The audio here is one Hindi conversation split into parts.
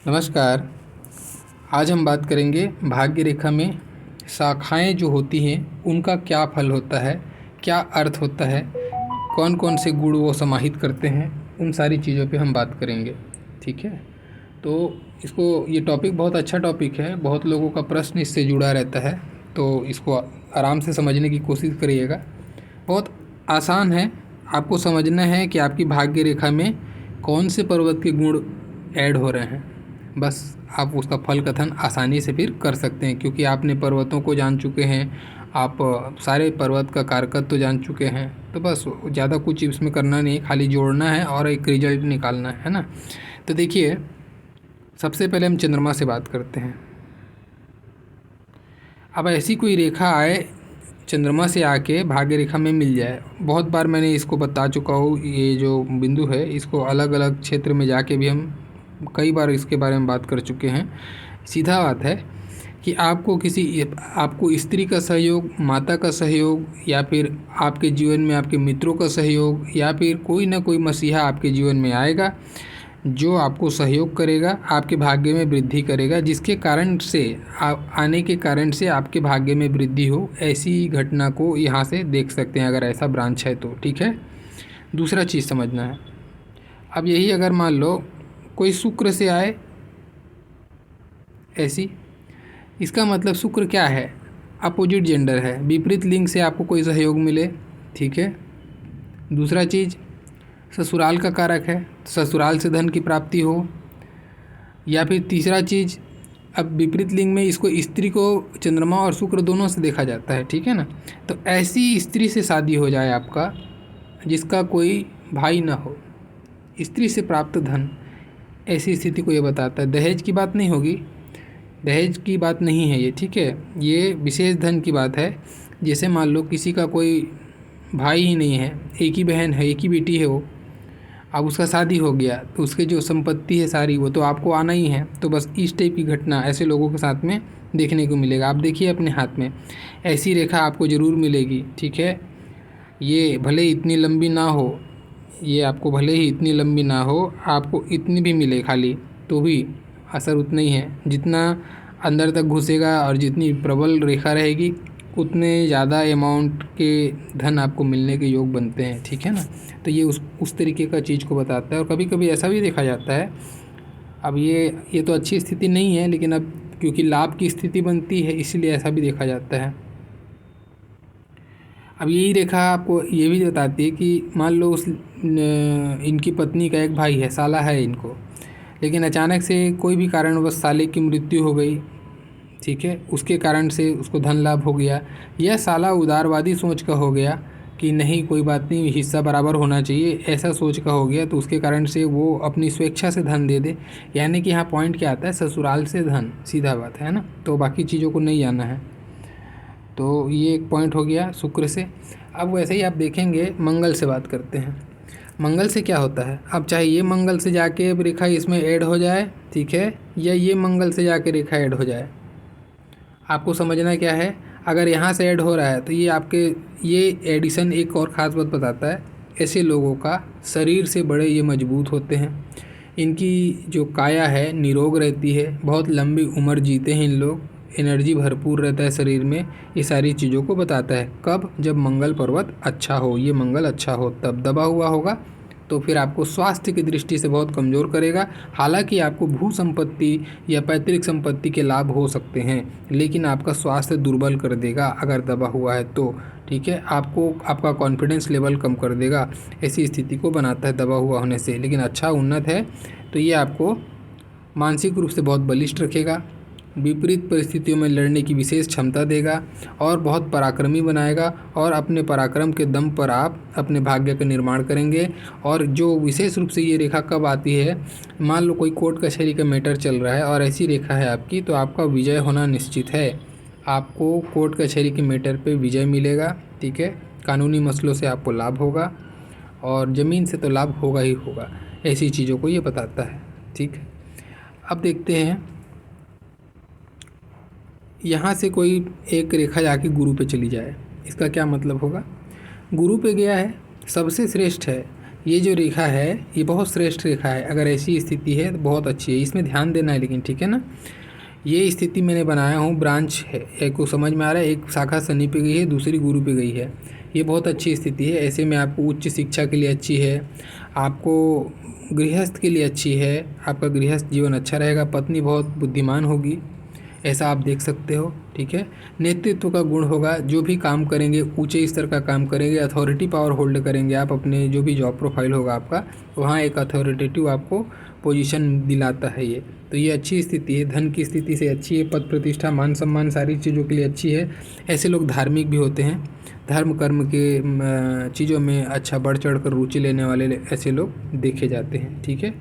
नमस्कार। आज हम बात करेंगे भाग्य रेखा में शाखाएं जो होती हैं उनका क्या फल होता है, क्या अर्थ होता है, कौन कौन से गुण वो समाहित करते हैं, उन सारी चीज़ों पे हम बात करेंगे। ठीक है, तो ये टॉपिक बहुत अच्छा टॉपिक है, बहुत लोगों का प्रश्न इससे जुड़ा रहता है, तो इसको आराम से समझने की कोशिश करिएगा। बहुत आसान है, आपको समझना है कि आपकी भाग्य रेखा में कौन से पर्वत के गुण ऐड हो रहे हैं। बस आप उसका फल कथन आसानी से फिर कर सकते हैं, क्योंकि आपने पर्वतों को जान चुके हैं, आप सारे पर्वत का कारकत तो जान चुके हैं। तो बस ज़्यादा कुछ इसमें करना नहीं है, खाली जोड़ना है और एक रिजल्ट निकालना है ना। तो देखिए, सबसे पहले हम चंद्रमा से बात करते हैं। अब ऐसी कोई रेखा आए चंद्रमा से आके भाग्य रेखा में मिल जाए, बहुत बार मैंने इसको बता चुका हूँ। ये जो बिंदु है इसको अलग अलग क्षेत्र में जाके भी हम कई बार इसके बारे में बात कर चुके हैं। सीधा बात है कि आपको स्त्री का सहयोग, माता का सहयोग, या फिर आपके जीवन में आपके मित्रों का सहयोग, या फिर कोई ना कोई मसीहा आपके जीवन में आएगा जो आपको सहयोग करेगा, आपके भाग्य में वृद्धि करेगा, जिसके कारण से आने के कारण से आपके भाग्य में वृद्धि हो। ऐसी घटना को यहाँ से देख सकते हैं, अगर ऐसा ब्रांच है तो। ठीक है, दूसरा चीज़ समझना है। अब यही अगर मान लो कोई शुक्र से आए ऐसी, इसका मतलब शुक्र क्या है? अपोजिट जेंडर है, विपरीत लिंग से आपको कोई सहयोग मिले। ठीक है, दूसरा चीज़ ससुराल का कारक है, ससुराल से धन की प्राप्ति हो। या फिर तीसरा चीज़, अब विपरीत लिंग में इसको स्त्री को चंद्रमा और शुक्र दोनों से देखा जाता है। ठीक है ना, तो ऐसी स्त्री से शादी हो जाए आपका जिसका कोई भाई ना हो, स्त्री से प्राप्त धन, ऐसी स्थिति को ये बताता है। दहेज की बात नहीं होगी, दहेज की बात नहीं है ये। ठीक है, ये विशेष धन की बात है। जैसे मान लो किसी का कोई भाई ही नहीं है, एक ही बहन है, एक ही बेटी है वो, अब उसका शादी हो गया तो उसके जो संपत्ति है सारी वो तो आपको आना ही है। तो बस इस टाइप की घटना ऐसे लोगों के साथ में देखने को मिलेगा। आप देखिए अपने हाथ में ऐसी रेखा आपको ज़रूर मिलेगी। ठीक है, ये भले इतनी लंबी ना हो, ये आपको भले ही इतनी लंबी ना हो, आपको इतनी भी मिले खाली, तो भी असर उतना ही है। जितना अंदर तक घुसेगा और जितनी प्रबल रेखा रहेगी उतने ज़्यादा अमाउंट के धन आपको मिलने के योग बनते हैं। ठीक है ना, तो ये उस तरीके का चीज़ को बताता है। और कभी कभी ऐसा भी देखा जाता है, अब ये तो अच्छी स्थिति नहीं है, लेकिन अब क्योंकि लाभ की स्थिति बनती है इसलिए ऐसा भी देखा जाता है। अब यही रेखा आपको ये भी बताती है कि मान लो इनकी पत्नी का एक भाई है, साला है इनको, लेकिन अचानक से कोई भी कारणवश साले की मृत्यु हो गई। ठीक है, उसके कारण से उसको धन लाभ हो गया, यह साला उदारवादी सोच का हो गया कि नहीं कोई बात नहीं, हिस्सा बराबर होना चाहिए, ऐसा सोच का हो गया, तो उसके कारण से वो अपनी स्वेच्छा से धन दे दे। यानी कि यहाँ पॉइंट क्या आता है, ससुराल से धन, सीधा बात है ना। तो बाकी चीज़ों को नहीं जाना है। तो ये एक पॉइंट हो गया शुक्र से। अब वैसे ही आप देखेंगे, मंगल से बात करते हैं। मंगल से क्या होता है, अब चाहे ये मंगल से जाके अब रेखा इसमें ऐड हो जाए, ठीक है, या ये मंगल से जाके रेखा ऐड हो जाए, आपको समझना क्या है। अगर यहाँ से ऐड हो रहा है तो ये एडिशन एक और ख़ास बात बताता है, ऐसे लोगों का शरीर से बड़े ये मजबूत होते हैं, इनकी जो काया है निरोग रहती है, बहुत लंबी उम्र जीते हैं इन लोग, एनर्जी भरपूर रहता है शरीर में। ये सारी चीज़ों को बताता है। कब? जब मंगल पर्वत अच्छा हो, ये मंगल अच्छा हो, तब दबा हुआ होगा तो फिर आपको स्वास्थ्य की दृष्टि से बहुत कमज़ोर करेगा। हालांकि आपको भू संपत्ति या पैतृक संपत्ति के लाभ हो सकते हैं, लेकिन आपका स्वास्थ्य दुर्बल कर देगा अगर दबा हुआ है तो। ठीक है, आपका कॉन्फिडेंस लेवल कम कर देगा, ऐसी स्थिति को बनाता है दबा हुआ होने से। लेकिन अच्छा उन्नत है तो ये आपको मानसिक रूप से बहुत बलिष्ठ रखेगा, विपरीत परिस्थितियों में लड़ने की विशेष क्षमता देगा और बहुत पराक्रमी बनाएगा। और अपने पराक्रम के दम पर आप अपने भाग्य का निर्माण करेंगे। और जो विशेष रूप से ये रेखा कब आती है, मान लो कोई कोर्ट कचहरी का मैटर चल रहा है और ऐसी रेखा है आपकी, तो आपका विजय होना निश्चित है। आपको कोर्ट कचहरी के मैटर पे विजय मिलेगा। ठीक है, कानूनी मसलों से आपको लाभ होगा और ज़मीन से तो लाभ होगा ही होगा। ऐसी चीज़ों को ये बताता है। ठीक, अब देखते हैं, यहाँ से कोई एक रेखा जाके गुरु पे चली जाए, इसका क्या मतलब होगा। गुरु पे गया है, सबसे श्रेष्ठ है, ये जो रेखा है ये बहुत श्रेष्ठ रेखा है। अगर ऐसी स्थिति है तो बहुत अच्छी है, इसमें ध्यान देना है लेकिन, ठीक है ना। ये स्थिति मैंने बनाया हूँ, ब्रांच है, एक को समझ में आ रहा है। एक शाखा शनि पे गई है, दूसरी गुरु पे गई है। ये बहुत अच्छी स्थिति है। ऐसे में आपको उच्च शिक्षा के लिए अच्छी है, आपको गृहस्थ के लिए अच्छी है, आपका गृहस्थ जीवन अच्छा रहेगा, पत्नी बहुत बुद्धिमान होगी, ऐसा आप देख सकते हो, ठीक है। नेतृत्व का गुण होगा, जो भी काम करेंगे ऊंचे स्तर का काम करेंगे, अथॉरिटी पावर होल्ड करेंगे आप। अपने जो भी जॉब प्रोफाइल होगा आपका, वहाँ एक अथॉरिटेटिव आपको पोजीशन दिलाता है ये। तो ये अच्छी स्थिति है, धन की स्थिति से अच्छी है, पद प्रतिष्ठा मान सम्मान सारी चीज़ों के लिए अच्छी है। ऐसे लोग धार्मिक भी होते हैं, धर्म कर्म के चीज़ों में अच्छा बढ़ चढ़ कर रुचि लेने वाले ऐसे लोग देखे जाते हैं, ठीक है।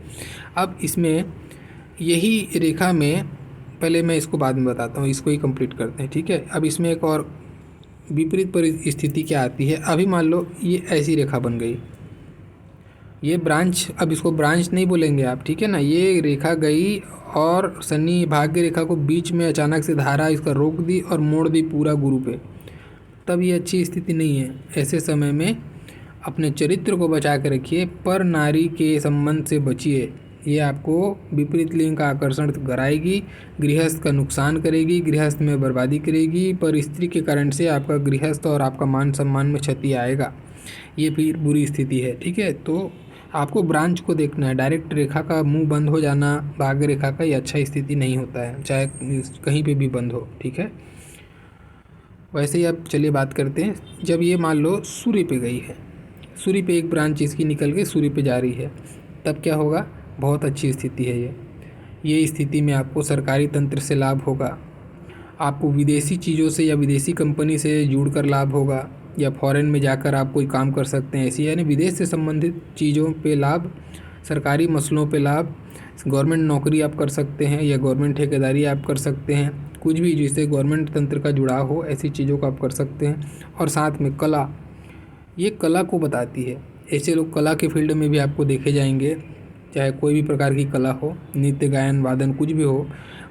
अब इसमें यही रेखा में, पहले मैं इसको बाद में बताता हूँ, इसको ही कंप्लीट करते हैं, ठीक है। अब इसमें एक और विपरीत परिस्थिति क्या आती है। अभी मान लो ये ऐसी रेखा बन गई, ये ब्रांच, अब इसको ब्रांच नहीं बोलेंगे आप, ठीक है ना। ये रेखा गई और शनि भाग्य रेखा को बीच में अचानक से धारा इसका रोक दी और मोड़ दी पूरा गुरु पे, तब ये अच्छी स्थिति नहीं है। ऐसे समय में अपने चरित्र को बचा के रखिए, पर नारी के संबंध से बचिए। ये आपको विपरीत लिंग का आकर्षण कराएगी, गृहस्थ का नुकसान करेगी, गृहस्थ में बर्बादी करेगी, पर स्त्री के कारण से आपका गृहस्थ और आपका मान सम्मान में क्षति आएगा। ये फिर बुरी स्थिति है, ठीक है। तो आपको ब्रांच को देखना है। डायरेक्ट रेखा का मुंह बंद हो जाना भाग्य रेखा का, ये अच्छा स्थिति नहीं होता है, चाहे कहीं पे भी बंद हो, ठीक है। वैसे ही अब चलिए बात करते हैं, जब ये मान लो सूर्य पे गई है, सूर्य पे एक ब्रांच इसकी निकल के सूर्य पे जा रही है, तब क्या होगा। बहुत अच्छी स्थिति है ये स्थिति में आपको सरकारी तंत्र से लाभ होगा, आपको विदेशी चीज़ों से या विदेशी कंपनी से जुड़कर लाभ होगा, या फॉरेन में जाकर आप कोई काम कर सकते हैं ऐसी, यानी विदेश से संबंधित चीज़ों पे लाभ, सरकारी मसलों पे लाभ, गवर्नमेंट नौकरी आप कर सकते हैं या गवर्नमेंट ठेकेदारी आप कर सकते हैं, कुछ भी जिससे गवर्नमेंट तंत्र का जुड़ाव हो ऐसी चीज़ों को आप कर सकते हैं। और साथ में कला, ये कला को बताती है। ऐसे लोग कला के फील्ड में भी आपको देखे जाएंगे, चाहे कोई भी प्रकार की कला हो, नृत्य गायन वादन कुछ भी हो,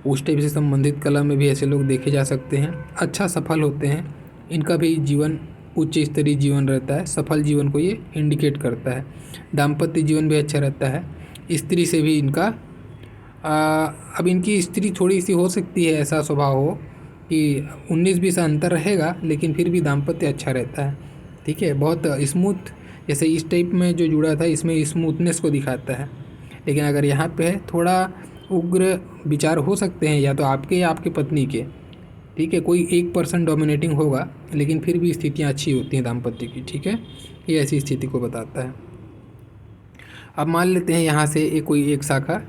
उस टाइप से संबंधित कला में भी ऐसे लोग देखे जा सकते हैं। अच्छा सफल होते हैं, इनका भी जीवन उच्च स्तरीय जीवन रहता है, सफल जीवन को ये इंडिकेट करता है। दाम्पत्य जीवन भी अच्छा रहता है, स्त्री से भी इनका अब इनकी स्त्री थोड़ी सी हो सकती है, ऐसा स्वभाव हो कि 19-20 अंतर रहेगा, लेकिन फिर भी दाम्पत्य अच्छा रहता है, ठीक है। बहुत स्मूथ, जैसे इस टाइप में जो जुड़ा था इसमें स्मूथनेस को दिखाता है। लेकिन अगर यहाँ पे है थोड़ा उग्र विचार हो सकते हैं, या तो आपके या आपकी पत्नी के, ठीक है। कोई एक पर्सन डोमिनेटिंग होगा, लेकिन फिर भी स्थितियाँ अच्छी होती हैं दाम्पत्य की, ठीक है। ये ऐसी स्थिति को बताता है। अब मान लेते हैं यहाँ से कोई एक शाखा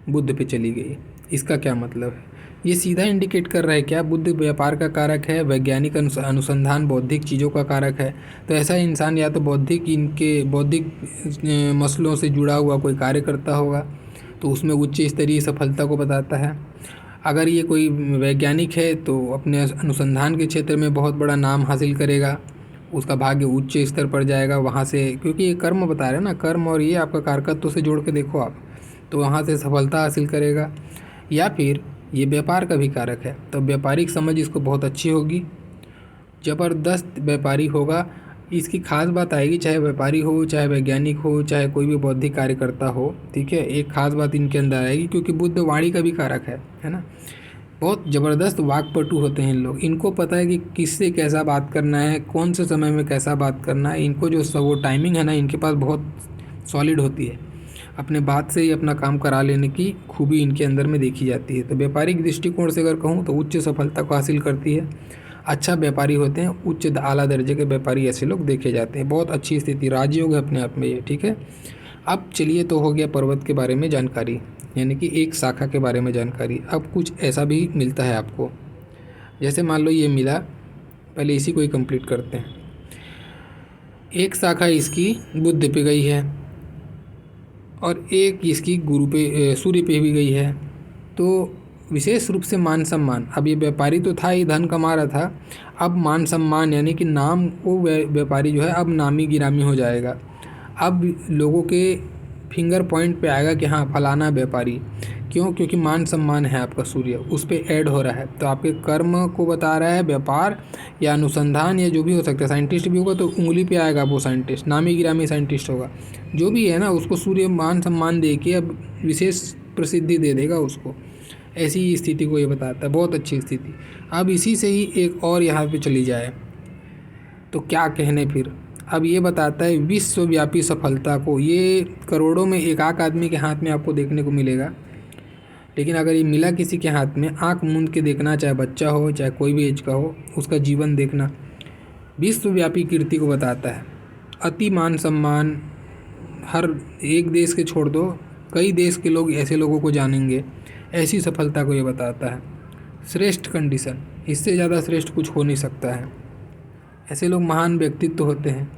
बुध पे चली गई, इसका क्या मतलब है। ये सीधा इंडिकेट कर रहा है क्या, बुध व्यापार का कारक है, वैज्ञानिक अनुसंधान, बौद्धिक चीज़ों का कारक है। तो ऐसा इंसान या तो बौद्धिक मसलों से जुड़ा हुआ कोई कार्य करता होगा, तो उसमें उच्च स्तरीय सफलता को बताता है। अगर ये कोई वैज्ञानिक है तो अपने अनुसंधान के क्षेत्र में बहुत बड़ा नाम हासिल करेगा, उसका भाग्य उच्च स्तर पर जाएगा वहाँ से, क्योंकि ये कर्म बता रहे हैं ना, कर्म और ये आपका कारकत्व से जोड़ के देखो आप, तो वहाँ से सफलता हासिल करेगा। या फिर ये व्यापार का भी कारक है, तो व्यापारिक समझ इसको बहुत अच्छी होगी, ज़बरदस्त व्यापारी होगा। इसकी खास बात आएगी, चाहे व्यापारी हो, चाहे वैज्ञानिक हो, चाहे कोई भी बौद्धिक कार्यकर्ता हो, ठीक है। एक खास बात इनके अंदर आएगी, क्योंकि बुध वाणी का भी कारक है ना। बहुत ज़बरदस्त वाक्पटु होते हैं इन लोग, इनको पता है कि किससे कैसा बात करना है, कौन से समय में कैसा बात करना है। इनको जो वो टाइमिंग है ना, इनके पास बहुत सॉलिड होती है, अपने बात से ही अपना काम करा लेने की खूबी इनके अंदर में देखी जाती है। तो व्यापारिक दृष्टिकोण से अगर कहूँ तो उच्च सफलता को हासिल करती है, अच्छा व्यापारी होते हैं, उच्च आला दर्जे के व्यापारी ऐसे लोग देखे जाते हैं। बहुत अच्छी स्थिति, राजयोग है अपने आप में ये, ठीक है। अब चलिए, तो हो गया पर्वत के बारे में जानकारी, यानी कि एक शाखा के बारे में जानकारी। अब कुछ ऐसा भी मिलता है आपको, जैसे मान लो ये मिला, पहले इसी को ही कंप्लीट करते हैं। एक शाखा इसकी बुध पे गई है और एक इसकी गुरु पे सूर्य पे भी गई है, तो विशेष रूप से मान सम्मान। अब ये व्यापारी तो था ही, धन कमा रहा था, अब मान सम्मान यानी कि नाम, वो व्यापारी जो है अब नामी गिरामी हो जाएगा। अब लोगों के फिंगर पॉइंट पे आएगा कि हाँ फलाना व्यापारी, क्यों? क्योंकि मान सम्मान है आपका सूर्य, उस पे ऐड हो रहा है, तो आपके कर्म को बता रहा है, व्यापार या अनुसंधान या जो भी हो सकता है। साइंटिस्ट भी होगा तो उंगली पे आएगा वो साइंटिस्ट, नामी गिरामी साइंटिस्ट होगा, जो भी है ना, उसको सूर्य मान सम्मान दे के अब विशेष प्रसिद्धि दे देगा उसको। ऐसी स्थिति को ये बताता है, बहुत अच्छी स्थिति। अब इसी से ही एक और यहाँ पे चली जाए तो क्या कहने फिर। अब ये बताता है विश्वव्यापी सफलता को, ये करोड़ों में एक आध आदमी के हाथ में आपको देखने को मिलेगा, लेकिन अगर ये मिला किसी के हाथ में, आंख मूंद के देखना, चाहे बच्चा हो चाहे कोई भी एज का हो, उसका जीवन देखना। विश्वव्यापी कीर्ति को बताता है, अति मान सम्मान, हर एक देश के छोड़ दो, कई देश के लोग ऐसे लोगों को जानेंगे, ऐसी सफलता को ये बताता है। श्रेष्ठ कंडीशन, इससे ज़्यादा श्रेष्ठ कुछ हो नहीं सकता है। ऐसे लोग महान व्यक्तित्व होते हैं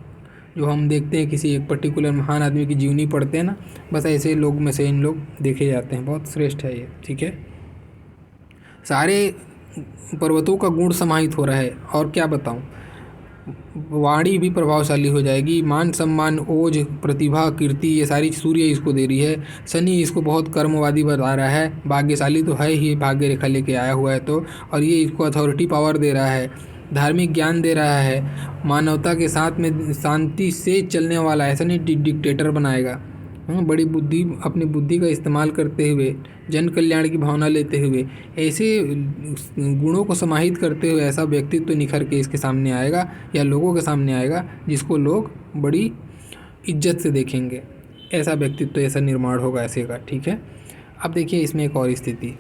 जो हम देखते हैं, किसी एक पर्टिकुलर महान आदमी की जीवनी पढ़ते हैं ना, बस ऐसे लोग में से इन लोग देखे जाते हैं। बहुत श्रेष्ठ है ये, ठीक है। सारे पर्वतों का गुण समाहित हो रहा है, और क्या बताऊं, वाणी भी प्रभावशाली हो जाएगी। मान सम्मान, ओज, प्रतिभा, कीर्ति, ये सारी सूर्य इसको दे रही है। शनि इसको बहुत कर्मवादी बता रहा है, भाग्यशाली तो है ही, भाग्य रेखा लेके आया हुआ है तो, और ये इसको अथॉरिटी पावर दे रहा है, धार्मिक ज्ञान दे रहा है, मानवता के साथ में शांति से चलने वाला, ऐसा नहीं डिक्टेटर बनाएगा। बड़ी बुद्धि, अपनी बुद्धि का इस्तेमाल करते हुए, जन कल्याण की भावना लेते हुए, ऐसे गुणों को समाहित करते हुए ऐसा व्यक्तित्व तो निखर के इसके सामने आएगा या लोगों के सामने आएगा, जिसको लोग बड़ी इज्जत से देखेंगे। ऐसा व्यक्तित्व तो ऐसा निर्माण होगा ऐसे का, ठीक है। अब देखिए इसमें एक और स्थिति,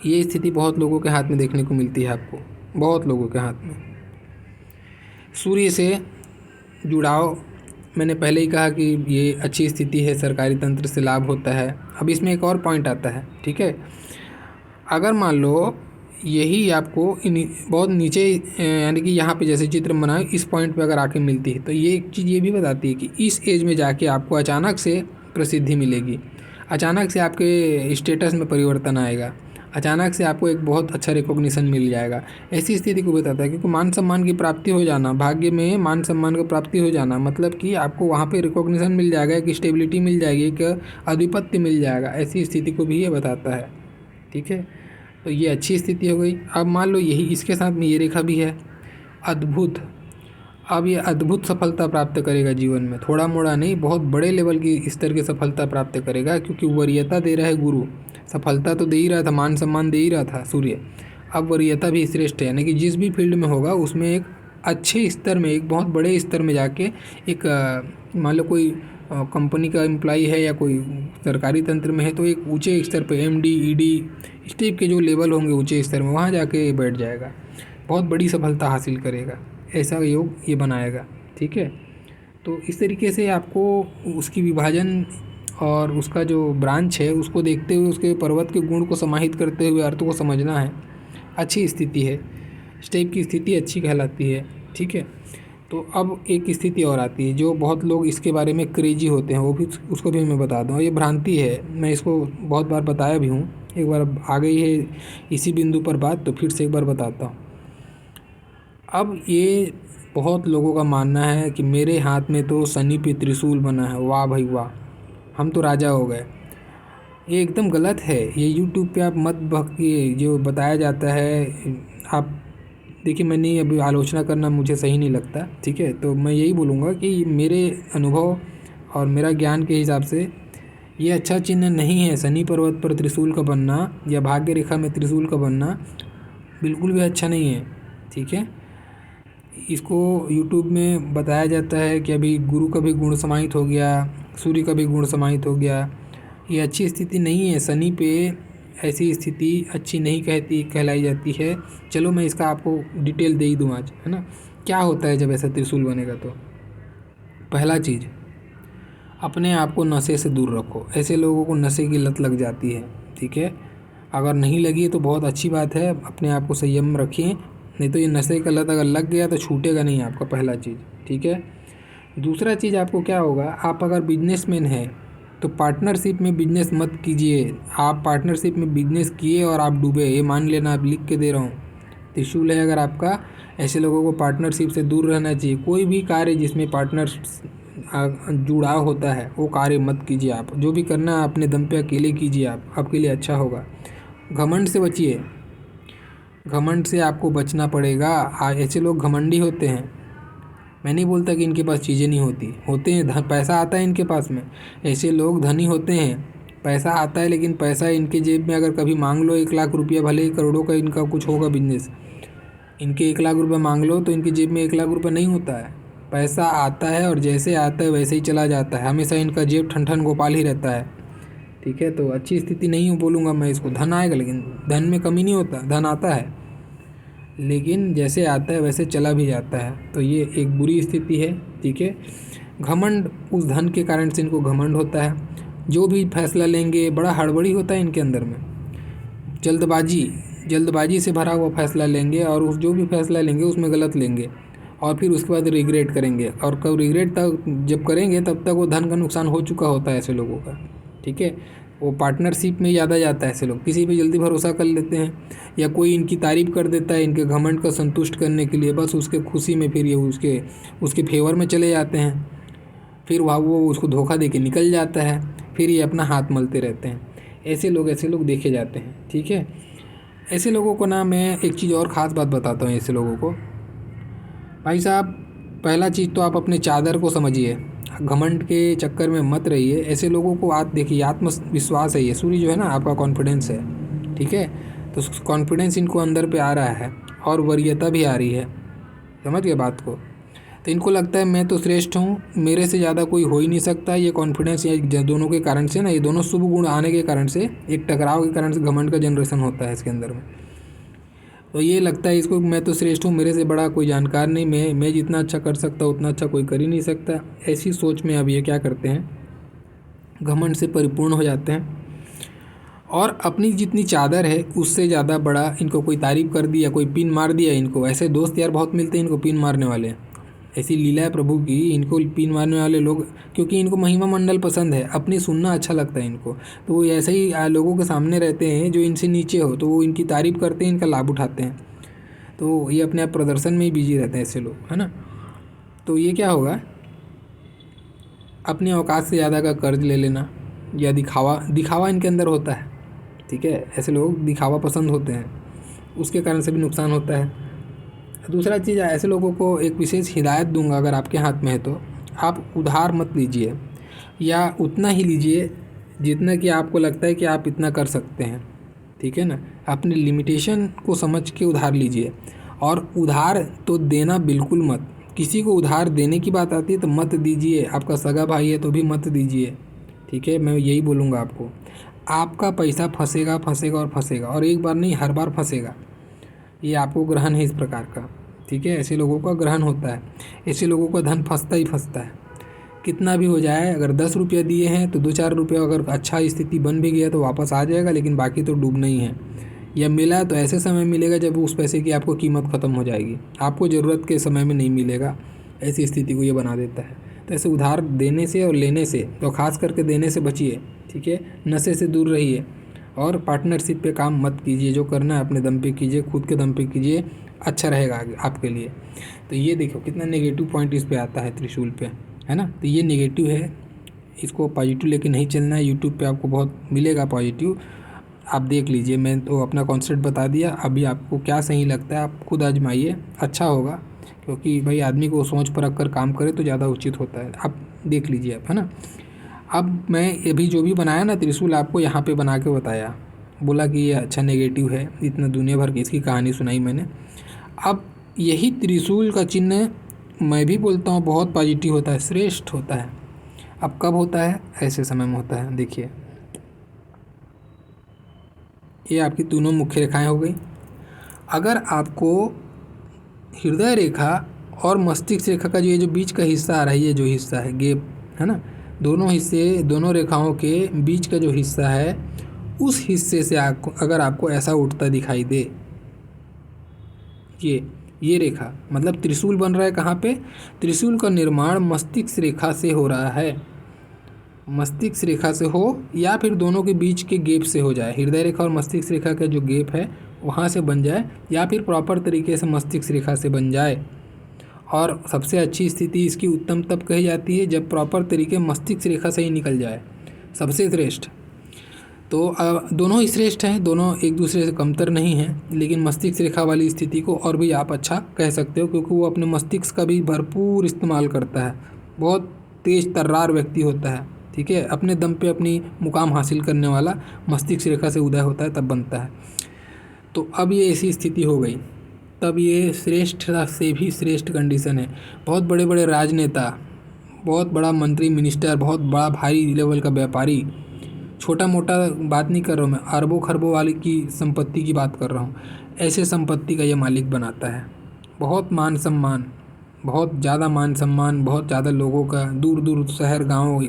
ये स्थिति बहुत लोगों के हाथ में देखने को मिलती है आपको, बहुत लोगों के हाथ में। सूर्य से जुड़ाव, मैंने पहले ही कहा कि ये अच्छी स्थिति है, सरकारी तंत्र से लाभ होता है। अब इसमें एक और पॉइंट आता है, ठीक है। अगर मान लो यही आपको बहुत नीचे, यानी कि यहाँ पे जैसे चित्र बनाए, इस पॉइंट पे अगर आके मिलती है, तो ये एक चीज़ ये भी बताती है कि इस एज में जाके आपको अचानक से प्रसिद्धि मिलेगी, अचानक से आपके स्टेटस में परिवर्तन आएगा, अचानक से आपको एक बहुत अच्छा रिकॉग्निशन मिल जाएगा। ऐसी स्थिति को बताता है, क्योंकि मान सम्मान की प्राप्ति हो जाना, भाग्य में मान सम्मान की प्राप्ति हो जाना, मतलब कि आपको वहाँ पे रिकॉग्निशन मिल जाएगा, एक स्टेबिलिटी मिल जाएगी, एक आधिपत्य मिल जाएगा। ऐसी स्थिति को भी ये बताता है, ठीक है। तो ये अच्छी स्थिति हो गई। अब मान लो यही इसके साथ में ये रेखा भी है, अद्भुत। अब ये अद्भुत सफलता प्राप्त करेगा जीवन में, थोड़ा मोड़ा नहीं, बहुत बड़े लेवल की स्तर की सफलता प्राप्त करेगा, क्योंकि वरीयता दे रहा है गुरु। सफलता तो दे ही रहा था, मान सम्मान दे ही रहा था सूर्य, अब वरीयता भी श्रेष्ठ है, यानी कि जिस भी फील्ड में होगा उसमें एक अच्छे स्तर में, एक बहुत बड़े स्तर में जाके, एक मान लो कोई कंपनी का एम्प्लॉई है या कोई सरकारी तंत्र में है, तो एक ऊंचे स्तर पे MD ED इस टाइप के जो लेवल होंगे ऊंचे स्तर में, वहाँ जाके बैठ जाएगा, बहुत बड़ी सफलता हासिल करेगा। ऐसा योग ये बनाएगा, ठीक है। तो इस तरीके से आपको उसकी विभाजन और उसका जो ब्रांच है उसको देखते हुए, उसके पर्वत के गुण को समाहित करते हुए अर्थ को समझना है। अच्छी स्थिति है, इस टाइप की स्थिति अच्छी कहलाती है, ठीक है। तो अब एक स्थिति और आती है जो बहुत लोग इसके बारे में क्रेजी होते हैं, वो भी, उसको भी मैं बता दूँ। ये भ्रांति है, मैं इसको बहुत बार बताया भी हूँ, एक बार आ गई है इसी बिंदु पर बात, तो फिर से एक बार बताता हूँ। अब ये बहुत लोगों का मानना है कि मेरे हाथ में तो शनि पे त्रिशूल बना है, वाह भाई वाह, हम तो राजा हो गए। ये एकदम गलत है। ये यूट्यूब पे आप मत भक्तिए, जो बताया जाता है, आप देखिए, मैंने अभी आलोचना करना मुझे सही नहीं लगता, ठीक है। तो मैं यही बोलूँगा कि मेरे अनुभव और मेरा ज्ञान के हिसाब से ये अच्छा चिन्ह नहीं है। शनि पर्वत पर त्रिशूल का बनना या भाग्य रेखा में त्रिशूल का बनना बिल्कुल भी अच्छा नहीं है, ठीक है। इसको यूट्यूब में बताया जाता है कि अभी गुरु का भी गुण समाहित हो गया, सूर्य का भी गुण समाहित हो गया, ये अच्छी स्थिति नहीं है। शनि पे ऐसी स्थिति अच्छी नहीं कहलाई जाती है। चलो मैं इसका आपको डिटेल दे ही दूँ आज, है ना। क्या होता है जब ऐसा त्रिशूल बनेगा, तो पहला चीज़, अपने आप को नशे से दूर रखो। ऐसे लोगों को नशे की लत लग जाती है, ठीक है। अगर नहीं लगी तो बहुत अच्छी बात है, अपने आप को संयम रखिए, नहीं तो ये नशे का लत अगर लग गया तो छूटेगा नहीं आपका, पहला चीज़, ठीक है। दूसरा चीज़ आपको क्या होगा, आप अगर बिजनेसमैन हैं तो पार्टनरशिप में बिजनेस मत कीजिए। आप पार्टनरशिप में बिजनेस किए और आप डूबे, ये मान लेना, आप लिख के दे रहा हूँ, त्रिशूल है अगर आपका। ऐसे लोगों को पार्टनरशिप से दूर रहना चाहिए। कोई भी कार्य जिसमें पार्टनर जुड़ाव होता है वो कार्य मत कीजिए। आप जो भी करना है अपने दम पे अकेले कीजिए, आप आपके लिए अच्छा होगा। घमंड से बचिए, घमंड से आपको बचना पड़ेगा। ऐसे लोग घमंडी होते हैं। मैं नहीं बोलता कि इनके पास चीज़ें नहीं होती, होते हैं, पैसा आता है इनके पास में। ऐसे लोग धनी होते हैं, पैसा आता है, लेकिन पैसा इनके जेब में अगर कभी मांग लो 1 लाख रुपया, भले ही करोड़ों का इनका कुछ होगा बिजनेस, इनके 1 लाख रुपये मांग लो तो इनकी जेब में 1 लाख रुपये नहीं होता है। पैसा आता है और जैसे आता है वैसे ही चला जाता है। हमेशा इनका जेब ठन ठन गोपाल ही रहता है। ठीक है, तो अच्छी स्थिति नहीं बोलूँगा मैं इसको। धन आएगा, लेकिन धन में कमी नहीं होता, धन आता है लेकिन जैसे आता है वैसे चला भी जाता है। तो ये एक बुरी स्थिति है। ठीक है, घमंड, उस धन के कारण से इनको घमंड होता है। जो भी फैसला लेंगे बड़ा हड़बड़ी होता है इनके अंदर में, जल्दबाजी से भरा हुआ फैसला लेंगे, और उस जो भी फैसला लेंगे उसमें गलत लेंगे, और फिर उसके बाद रिग्रेट करेंगे। और कब रिग्रेट तक जब करेंगे तब तक वो धन का नुकसान हो चुका होता है ऐसे लोगों का। ठीक है, वो पार्टनरशिप में ज़्यादा जाता है ऐसे लोग, किसी पे जल्दी भरोसा कर लेते हैं, या कोई इनकी तारीफ़ कर देता है इनके घमंड को संतुष्ट करने के लिए, बस उसके खुशी में फिर ये उसके फेवर में चले जाते हैं। फिर वहाँ वो उसको धोखा दे के निकल जाता है, फिर ये अपना हाथ मलते रहते हैं। ऐसे लोग देखे जाते हैं। ठीक है, ऐसे लोगों को ना मैं एक चीज़ और ख़ास बात बताता हूँ। ऐसे लोगों को भाई साहब, पहला चीज़ तो आप अपने चादर को समझिए, घमंड के चक्कर में मत रहिए। ऐसे लोगों को देखिए, आत्मविश्वास है, ये सूर्य जो है ना आपका कॉन्फिडेंस है। ठीक है, तो कॉन्फिडेंस इनको अंदर पे आ रहा है और वरीयता भी आ रही है। समझ गए बात को? तो इनको लगता है मैं तो श्रेष्ठ हूँ, मेरे से ज़्यादा कोई हो ही नहीं सकता। ये कॉन्फिडेंस ये दोनों के कारण से ना, ये दोनों शुभ गुण आने के कारण से, एक टकराव के कारण से घमंड का जनरेशन होता है इसके अंदर में। तो ये लगता है इसको, मैं तो श्रेष्ठ हूँ, मेरे से बड़ा कोई जानकार नहीं, मैं जितना अच्छा कर सकता उतना अच्छा कोई कर ही नहीं सकता। ऐसी सोच में अब ये क्या करते हैं, घमंड से परिपूर्ण हो जाते हैं, और अपनी जितनी चादर है उससे ज़्यादा बड़ा इनको कोई तारीफ़ कर दिया, कोई पिन मार दिया इनको। ऐसे दोस्त यार बहुत मिलते हैं इनको पिन मारने वाले। ऐसी लीला है प्रभु की, इनको पिन मारने वाले लोग, क्योंकि इनको महिमा मंडल पसंद है, अपनी सुनना अच्छा लगता है इनको। तो वो ऐसे ही लोगों के सामने रहते हैं जो इनसे नीचे हो, तो वो इनकी तारीफ़ करते हैं, इनका लाभ उठाते हैं। तो ये अपने आप प्रदर्शन में ही बिजी रहते हैं ऐसे लोग, है ना। तो ये क्या होगा, अपनी औकात से ज़्यादा का कर्ज ले लेना, या दिखावा इनके अंदर होता है। ठीक है, ऐसे लोग दिखावा पसंद होते हैं, उसके कारण से भी नुकसान होता है। दूसरा चीज़, ऐसे लोगों को एक विशेष हिदायत दूंगा, अगर आपके हाथ में है तो आप उधार मत लीजिए, या उतना ही लीजिए जितना कि आपको लगता है कि आप इतना कर सकते हैं। ठीक है ना, अपने लिमिटेशन को समझ के उधार लीजिए, और उधार तो देना बिल्कुल मत। किसी को उधार देने की बात आती है तो मत दीजिए, आपका सगा भाई है तो भी मत दीजिए। ठीक है, मैं यही बोलूँगा आपको। आपका पैसा फंसेगा और फंसेगा, और एक बार नहीं, हर बार फंसेगा। ये आपको ग्रहण है इस प्रकार का। ठीक है, ऐसे लोगों का ग्रहण होता है। ऐसे लोगों का धन फंसता ही फंसता है, कितना भी हो जाए। अगर 10 रुपया दिए हैं तो 2-4 रुपया अगर अच्छा स्थिति बन भी गया तो वापस आ जाएगा, लेकिन बाकी तो डूबना ही है। या मिला तो ऐसे समय मिलेगा जब उस पैसे की आपको कीमत ख़त्म हो जाएगी, आपको ज़रूरत के समय में नहीं मिलेगा। ऐसी स्थिति को ये बना देता है। तो ऐसे उधार देने से और लेने से, तो ख़ास करके देने से बचिए। ठीक है, नशे से दूर रहिए, और पार्टनरशिप पे काम मत कीजिए। जो करना है अपने दम पे कीजिए, खुद के दम पे कीजिए, अच्छा रहेगा आगे आपके लिए। तो ये देखो कितना नेगेटिव पॉइंट इस पे आता है त्रिशूल पे, है ना। तो ये नेगेटिव है, इसको पॉजिटिव लेके नहीं चलना है। यूट्यूब पे आपको बहुत मिलेगा पॉजिटिव, आप देख लीजिए। मैं तो अपना कॉन्सेप्ट बता दिया, अभी आपको क्या सही लगता है आप खुद आजमाइए, अच्छा होगा। क्योंकि भाई आदमी को सोच परख कर काम करे तो ज़्यादा उचित होता है। आप देख लीजिए आप, है ना। अब मैं अभी जो भी बनाया ना त्रिशूल, आपको यहाँ पे बना के बताया, बोला कि ये अच्छा नेगेटिव है, इतना दुनिया भर की इसकी कहानी सुनाई मैंने। अब यही त्रिशूल का चिन्ह मैं भी बोलता हूँ बहुत पॉजिटिव होता है, श्रेष्ठ होता है। अब कब होता है, ऐसे समय में होता है। देखिए, ये आपकी तीनों मुख्य रेखाएं हो गई। अगर आपको हृदय रेखा और मस्तिष्क रेखा का जो बीच का हिस्सा आ रहा है, ये जो हिस्सा है गैप, है ना, दोनों रेखाओं के बीच का जो हिस्सा है, उस हिस्से से अगर आपको ऐसा उठता दिखाई दे, ये रेखा, मतलब त्रिशूल बन रहा है कहाँ पे, त्रिशूल का निर्माण मस्तिष्क रेखा से हो रहा है। मस्तिष्क रेखा से हो या फिर दोनों के बीच के गैप से हो जाए, हृदय रेखा और मस्तिष्क रेखा का जो गैप है वहाँ से बन जाए, या फिर प्रॉपर तरीके से मस्तिष्क रेखा से बन जाए, और सबसे अच्छी स्थिति इसकी उत्तम तब कही जाती है जब प्रॉपर तरीके मस्तिष्क रेखा से ही निकल जाए, सबसे श्रेष्ठ। तो दोनों ही श्रेष्ठ हैं, दोनों एक दूसरे से कमतर नहीं हैं, लेकिन मस्तिष्क रेखा वाली स्थिति को और भी आप अच्छा कह सकते हो, क्योंकि वो अपने मस्तिष्क का भी भरपूर इस्तेमाल करता है, बहुत तेज तर्रार व्यक्ति होता है, ठीक है। अपने दम पे अपनी मुकाम हासिल करने वाला मस्तिष्क रेखा से उदय होता है तब बनता है। तो अब ये ऐसी स्थिति हो गई, तब ये श्रेष्ठ से भी श्रेष्ठ कंडीशन है। बहुत बड़े बड़े राजनेता, बहुत बड़ा मंत्री मिनिस्टर, बहुत बड़ा भारी लेवल का व्यापारी, छोटा मोटा बात नहीं कर रहा हूँ मैं, अरबों खरबों वाले की संपत्ति की बात कर रहा हूँ, ऐसे संपत्ति का ये मालिक बनाता है। बहुत मान सम्मान, बहुत ज़्यादा मान सम्मान, बहुत ज़्यादा लोगों का, दूर दूर शहर गाँव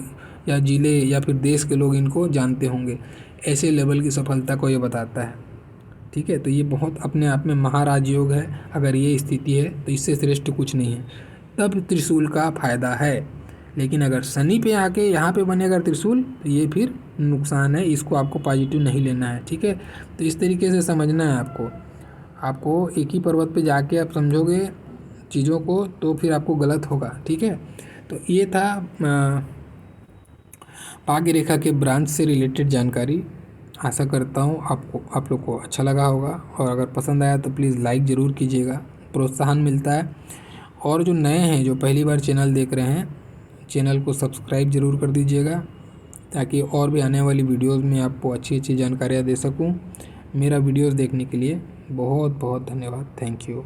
या ज़िले या फिर देश के लोग इनको जानते होंगे। ऐसे लेवल की सफलता को ये बताता है, ठीक है। तो ये बहुत अपने आप में महाराज योग है। अगर ये स्थिति है तो इससे श्रेष्ठ कुछ नहीं है, तब त्रिशूल का फायदा है। लेकिन अगर शनि पे आके यहाँ पे बने अगर त्रिशूल, तो ये फिर नुकसान है, इसको आपको पॉजिटिव नहीं लेना है, ठीक है। तो इस तरीके से समझना है आपको एक ही पर्वत पे जाके आप समझोगे चीज़ों को तो फिर आपको गलत होगा, ठीक है। तो ये था भाग्य रेखा के ब्रांच से रिलेटेड जानकारी। आशा करता हूँ आप लोग को अच्छा लगा होगा, और अगर पसंद आया तो प्लीज़ लाइक ज़रूर कीजिएगा, प्रोत्साहन मिलता है। और जो नए हैं, जो पहली बार चैनल देख रहे हैं, चैनल को सब्सक्राइब ज़रूर कर दीजिएगा, ताकि और भी आने वाली वीडियोज़ में आपको अच्छी अच्छी जानकारियाँ दे सकूँ। मेरा वीडियोज़ देखने के लिए बहुत बहुत धन्यवाद। Thank you.